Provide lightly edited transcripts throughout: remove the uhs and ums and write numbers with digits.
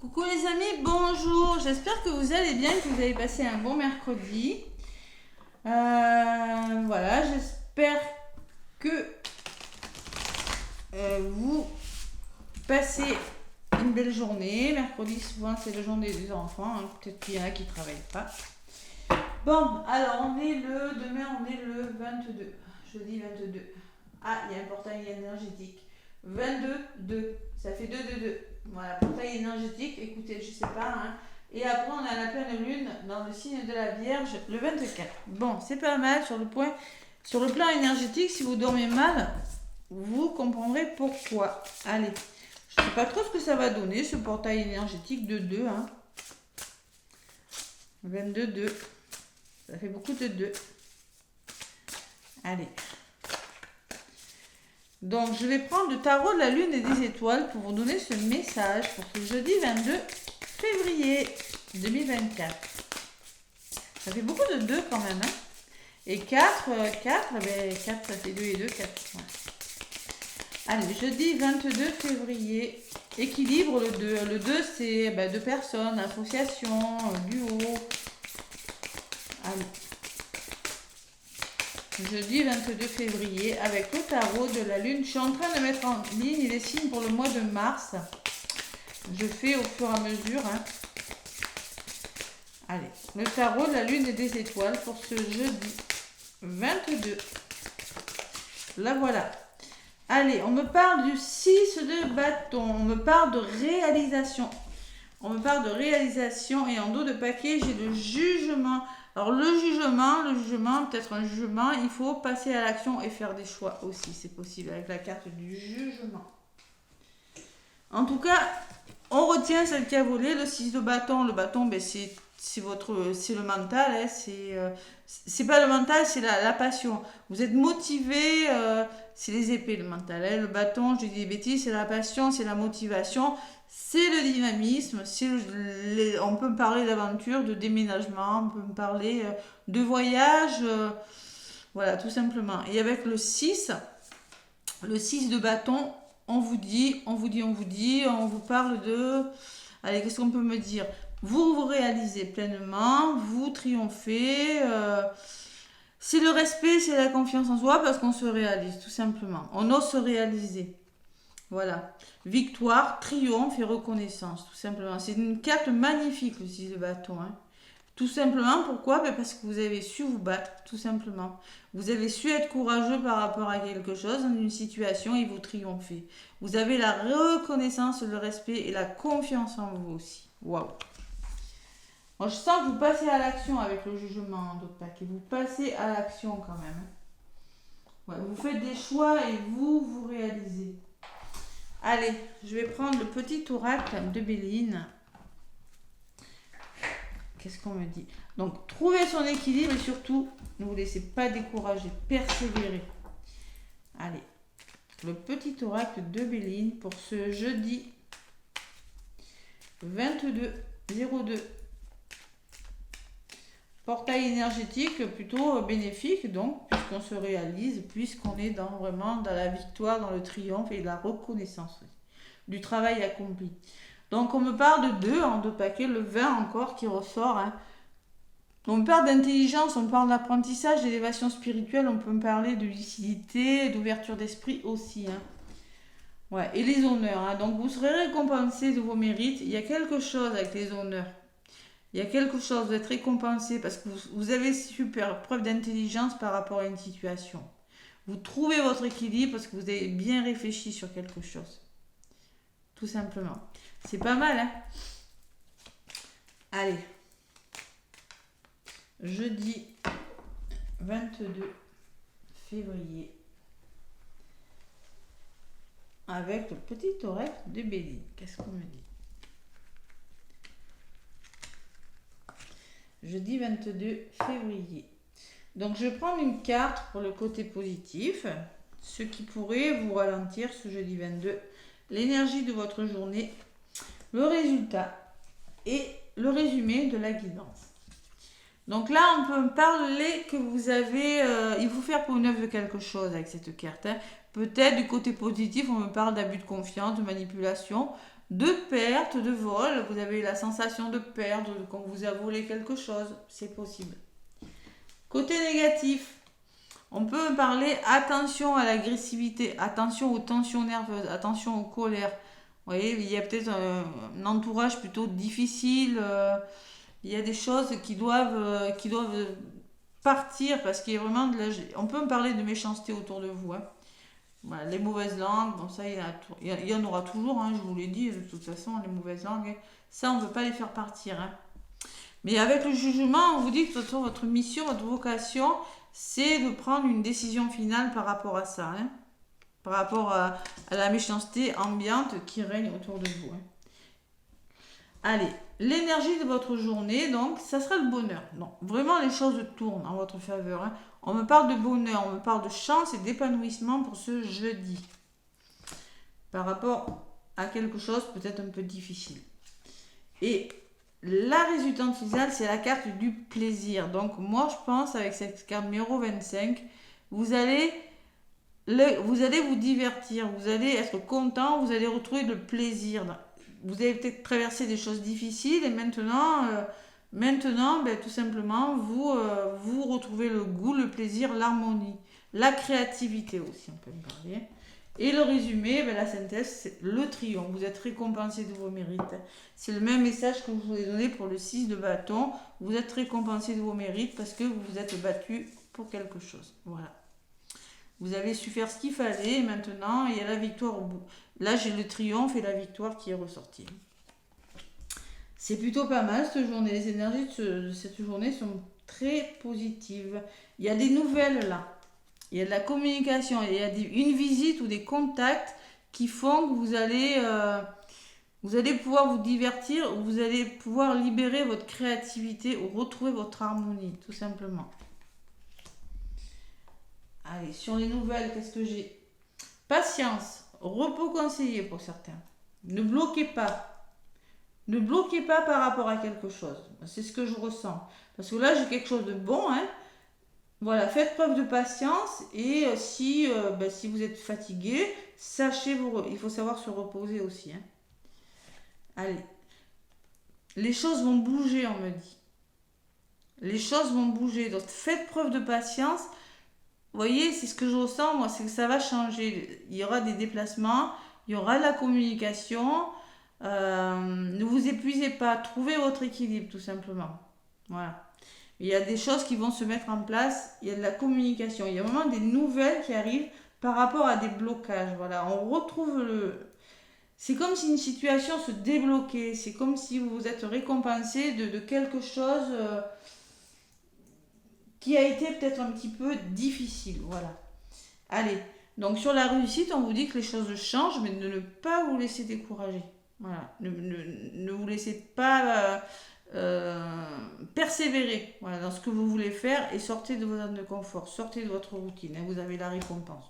Coucou les amis, bonjour, j'espère que vous allez bien, que vous avez passé un bon mercredi. Voilà, j'espère que vous passez une belle journée. Mercredi, souvent, c'est la journée des enfants, hein. Peut-être qu'il y en a qui ne travaillent pas. Bon, alors demain on est le 22, jeudi 22. Ah, il y a un portail énergétique. 22, 2, ça fait 2, 2, 2. Voilà, portail énergétique, écoutez, je sais pas, hein. Et après, on a la pleine lune dans le signe de la Vierge, le 24. Bon, c'est pas mal sur le plan énergétique. Si vous dormez mal, vous comprendrez pourquoi. Allez, je sais pas trop ce que ça va donner, ce portail énergétique de 2, hein. 22, 2. Ça fait beaucoup de 2. Allez. Donc, je vais prendre le tarot de la lune et des étoiles pour vous donner ce message pour ce jeudi 22 février 2024. Ça fait beaucoup de 2 quand même, hein. Et 4, 4, ça fait 2 et 2, 4. Ouais. Allez, jeudi 22 février, équilibre le 2. Le 2, c'est 2 personnes, association, duo. Allez. Jeudi 22 février, avec le tarot de la lune. Je suis en train de mettre en ligne les signes pour le mois de mars. Je fais au fur et à mesure, hein. Allez, le tarot de la lune et des étoiles pour ce jeudi 22. Là, voilà. Allez, on me parle du 6 de bâton. On me parle de réalisation. On me parle de réalisation et en dos de paquet, j'ai le jugement. Alors le jugement, peut-être un jugement, il faut passer à l'action et faire des choix aussi, c'est possible avec la carte du jugement. En tout cas, on retient celle qui a volé, le 6 de bâton. Le bâton, c'est le mental, hein, c'est pas le mental, c'est la passion. Vous êtes motivé, c'est les épées le mental, hein. Le bâton, je dis des bêtises, c'est la passion, c'est la motivation. C'est le dynamisme, on peut me parler d'aventure, de déménagement, on peut me parler de voyage, voilà, tout simplement. Et avec le 6 de bâton, on vous parle de... Allez, qu'est-ce qu'on peut me dire? Vous réalisez pleinement, vous triomphez, c'est le respect, c'est la confiance en soi parce qu'on se réalise, tout simplement. On ose se réaliser. Voilà. Victoire, triomphe et reconnaissance, tout simplement. C'est une carte magnifique, le 6 de bâton, hein. Tout simplement, pourquoi? Parce que vous avez su vous battre, tout simplement. Vous avez su être courageux par rapport à quelque chose, dans une situation, et vous triomphez. Vous avez la reconnaissance, le respect et la confiance en vous aussi. Waouh! Moi, je sens que vous passez à l'action avec le jugement, d'autres paquets. Vous passez à l'action quand même. Ouais, vous faites des choix et vous réalisez. Allez, je vais prendre le petit oracle de Béline. Qu'est-ce qu'on me dit? Donc, trouvez son équilibre et surtout, ne vous laissez pas décourager, persévérez. Allez, le petit oracle de Béline pour ce jeudi 22/02. Portail énergétique plutôt bénéfique, donc, puisqu'on se réalise, puisqu'on est vraiment dans la victoire, dans le triomphe et la reconnaissance du travail accompli. Donc, on me parle de 2 en 2 paquets, le 20 encore qui ressort, hein. On me parle d'intelligence, on me parle d'apprentissage, d'élévation spirituelle, on peut me parler de lucidité, d'ouverture d'esprit aussi, hein. Ouais, et les honneurs, hein. Donc, vous serez récompensé de vos mérites. Il y a quelque chose avec les honneurs. Il y a quelque chose, vous êtes récompensé parce que vous avez super preuve d'intelligence par rapport à une situation. Vous trouvez votre équilibre parce que vous avez bien réfléchi sur quelque chose. Tout simplement. C'est pas mal, hein? Allez. Jeudi 22 février. Avec le petit oracle de Béline. Qu'est-ce qu'on me dit? Jeudi 22 février. Donc, je vais prendre une carte pour le côté positif, ce qui pourrait vous ralentir ce jeudi 22. L'énergie de votre journée, le résultat et le résumé de la guidance. Donc là, on peut me parler que vous avez... il faut faire pour neuf de quelque chose avec cette carte, hein. Peut-être du côté positif, on me parle d'abus de confiance, de manipulation. de perte, de vol. Vous avez la sensation de perdre quand vous a volé quelque chose. C'est possible. Côté négatif, on peut parler attention à l'agressivité, attention aux tensions nerveuses, attention aux colères. Vous voyez, il y a peut-être un entourage plutôt difficile. Il y a des choses qui doivent partir parce qu'il y a vraiment de la... On peut me parler de méchanceté autour de vous. Hein. Voilà, les mauvaises langues, bon ça il y en aura toujours, hein, je vous l'ai dit, de toute façon, les mauvaises langues, hein, ça on ne peut pas les faire partir. Hein. Mais avec le jugement, on vous dit que de toute façon, votre mission, votre vocation, c'est de prendre une décision finale par rapport à ça, hein, par rapport à la méchanceté ambiante qui règne autour de vous. Hein. Allez, l'énergie de votre journée, donc, ça sera le bonheur. Donc, vraiment, les choses tournent en votre faveur. Hein. On me parle de bonheur, on me parle de chance et d'épanouissement pour ce jeudi. Par rapport à quelque chose peut-être un peu difficile. Et la résultante finale, c'est la carte du plaisir. Donc, moi, je pense, avec cette carte numéro 25, vous allez vous divertir, vous allez être content, vous allez retrouver le plaisir. Vous avez peut-être traversé des choses difficiles et maintenant, tout simplement, vous retrouvez le goût, le plaisir, l'harmonie, la créativité aussi, on peut me parler. Et le résumé, la synthèse, c'est le triomphe. Vous êtes récompensé de vos mérites. C'est le même message que je vous ai donné pour le 6 de bâton. Vous êtes récompensé de vos mérites parce que vous vous êtes battu pour quelque chose. Voilà. Vous avez su faire ce qu'il fallait et maintenant, il y a la victoire au bout. Là, j'ai le triomphe et la victoire qui est ressortie. C'est plutôt pas mal cette journée. Les énergies de cette journée sont très positives. Il y a des nouvelles là. Il y a de la communication. Il y a une visite ou des contacts qui font que vous allez pouvoir vous divertir ou vous allez pouvoir libérer votre créativité ou retrouver votre harmonie, tout simplement. Allez, sur les nouvelles, qu'est-ce que j'ai ? Patience, repos conseillé pour certains. Ne bloquez pas. Ne bloquez pas par rapport à quelque chose. C'est ce que je ressens. Parce que là, j'ai quelque chose de bon. Hein. Voilà, faites preuve de patience. Et si vous êtes fatigué, sachez, il faut savoir se reposer aussi. Hein. Allez. Les choses vont bouger, on me dit. Les choses vont bouger. Donc, faites preuve de patience. Vous voyez, c'est ce que je ressens, moi, c'est que ça va changer. Il y aura des déplacements, il y aura de la communication. Ne vous épuisez pas, trouvez votre équilibre, tout simplement. Voilà. Il y a des choses qui vont se mettre en place, il y a de la communication. Il y a vraiment des nouvelles qui arrivent par rapport à des blocages. Voilà, on retrouve C'est comme si une situation se débloquait. C'est comme si vous vous êtes récompensé de quelque chose... qui a été peut-être un petit peu difficile, voilà. Allez, donc sur la réussite, on vous dit que les choses changent, mais de ne pas vous laisser décourager. Voilà, ne vous laissez pas persévérer voilà, dans ce que vous voulez faire et sortez de vos zones de confort, sortez de votre routine, hein, vous avez la récompense.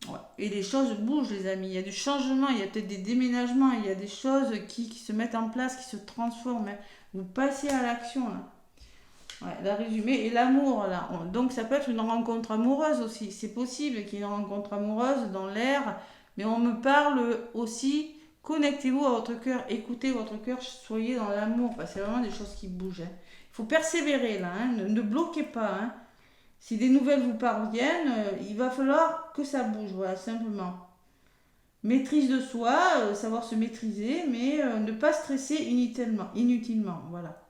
Ouais. Et les choses bougent, les amis, il y a du changement, il y a peut-être des déménagements, il y a des choses qui se mettent en place, qui se transforment. Hein. Vous passez à l'action, là. Ouais, la résumé et l'amour là. Donc ça peut être une rencontre amoureuse aussi. C'est possible qu'il y ait une rencontre amoureuse dans l'air, mais on me parle aussi. Connectez-vous à votre cœur, écoutez votre cœur, soyez dans l'amour. Parce que c'est vraiment des choses qui bougent. Hein. Il faut persévérer là. Hein. Ne bloquez pas. Hein. Si des nouvelles vous parviennent, il va falloir que ça bouge. Voilà, simplement. Maîtrise de soi, savoir se maîtriser, mais ne pas stresser inutilement. Voilà.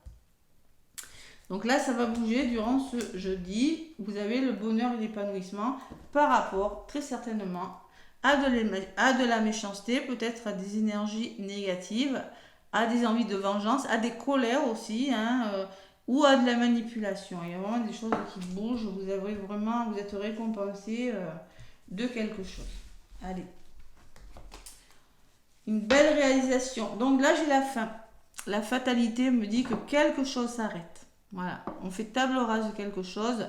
Donc là, ça va bouger durant ce jeudi. Vous avez le bonheur et l'épanouissement par rapport, très certainement, à de la méchanceté, peut-être à des énergies négatives, à des envies de vengeance, à des colères aussi, ou à de la manipulation. Il y a vraiment des choses qui bougent. Vous êtes récompensé de quelque chose. Allez. Une belle réalisation. Donc là, j'ai la fin. La fatalité me dit que quelque chose s'arrête. Voilà, on fait table rase de quelque chose,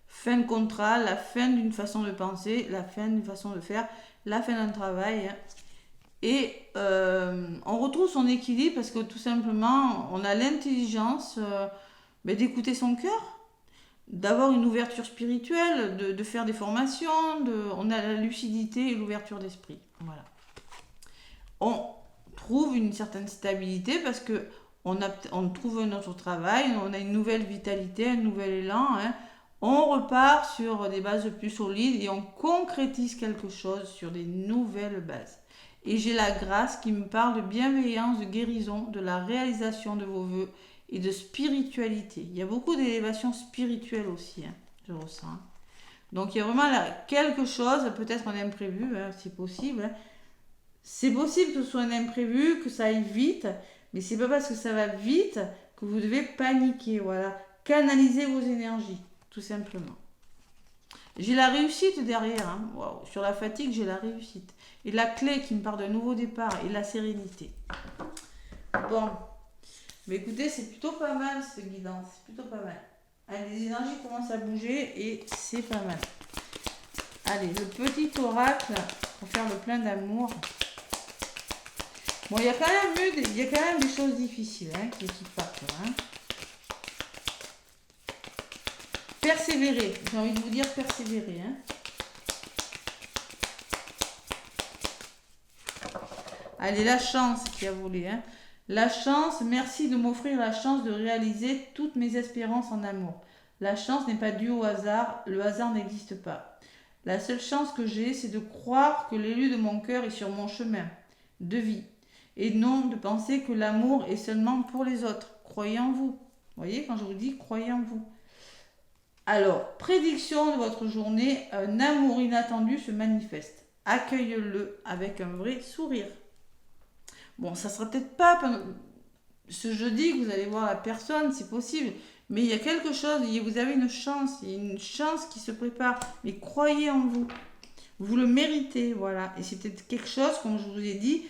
fin de contrat, la fin d'une façon de penser, la fin d'une façon de faire, la fin d'un travail. Hein. Et on retrouve son équilibre parce que tout simplement, on a l'intelligence d'écouter son cœur, d'avoir une ouverture spirituelle, de faire des formations, on a la lucidité et l'ouverture d'esprit. Voilà. on trouve une certaine stabilité parce que on trouve un autre travail, on a une nouvelle vitalité, un nouvel élan. Hein. On repart sur des bases plus solides et on concrétise quelque chose sur des nouvelles bases. Et j'ai la grâce qui me parle de bienveillance, de guérison, de la réalisation de vos vœux et de spiritualité. Il y a beaucoup d'élévation spirituelle aussi, hein, je ressens. Donc il y a vraiment là quelque chose, peut-être un imprévu, hein, c'est possible. Hein. C'est possible que ce soit un imprévu, que ça aille vite, mais c'est pas parce que ça va vite que vous devez paniquer. Voilà, canalisez vos énergies, tout simplement. J'ai la réussite derrière. Hein. Wow. Sur la fatigue, j'ai la réussite. Et la clé qui me parle d'un nouveau départ et la sérénité. Bon, mais écoutez, c'est plutôt pas mal cette guidance, c'est plutôt pas mal. Allez, les énergies commencent à bouger et c'est pas mal. Allez, le petit oracle pour faire le plein d'amour. Bon, il y a quand même des choses difficiles hein, qui partent. Hein. Persévérer, j'ai envie de vous dire persévérer. Hein. Allez, la chance qui a volé. Hein. La chance, merci de m'offrir la chance de réaliser toutes mes espérances en amour. La chance n'est pas due au hasard, le hasard n'existe pas. La seule chance que j'ai, c'est de croire que l'élu de mon cœur est sur mon chemin de vie. Et non de penser que l'amour est seulement pour les autres. Croyez en vous. Vous voyez, quand je vous dis, croyez en vous. Alors, prédiction de votre journée, un amour inattendu se manifeste. Accueille-le avec un vrai sourire. Bon, ça sera peut-être pas ce jeudi que vous allez voir la personne, c'est possible. Mais il y a quelque chose, vous avez une chance, il y a une chance qui se prépare. Mais croyez en vous. Vous le méritez, voilà. Et c'est peut-être quelque chose, comme je vous ai dit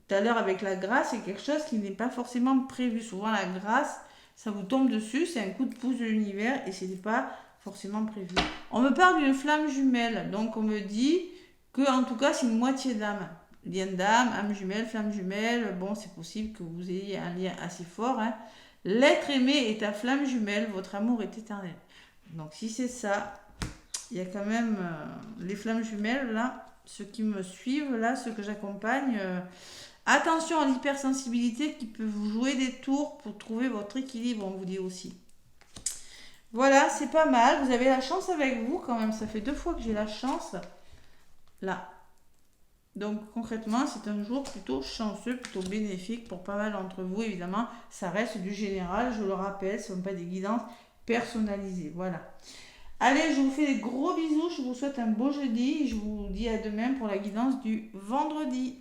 tout à l'heure avec la grâce, c'est quelque chose qui n'est pas forcément prévu. Souvent, la grâce, ça vous tombe dessus, c'est un coup de pouce de l'univers et ce n'est pas forcément prévu. On me parle d'une flamme jumelle, donc on me dit que, en tout cas, c'est une moitié d'âme. Lien d'âme, âme jumelle, flamme jumelle, bon, c'est possible que vous ayez un lien assez fort. Hein. L'être aimé est ta flamme jumelle, votre amour est éternel. Donc, si c'est ça, il y a quand même les flammes jumelles, là, ceux qui me suivent, là, ceux que j'accompagne. Attention à l'hypersensibilité qui peut vous jouer des tours pour trouver votre équilibre, on vous dit aussi. Voilà, c'est pas mal. Vous avez la chance avec vous quand même. Ça fait 2 fois que j'ai la chance. Là. Donc concrètement, c'est un jour plutôt chanceux, plutôt bénéfique pour pas mal d'entre vous. Évidemment, ça reste du général, je le rappelle, ce ne sont pas des guidances personnalisées. Voilà. Allez, je vous fais des gros bisous. Je vous souhaite un beau jeudi. Je vous dis à demain pour la guidance du vendredi.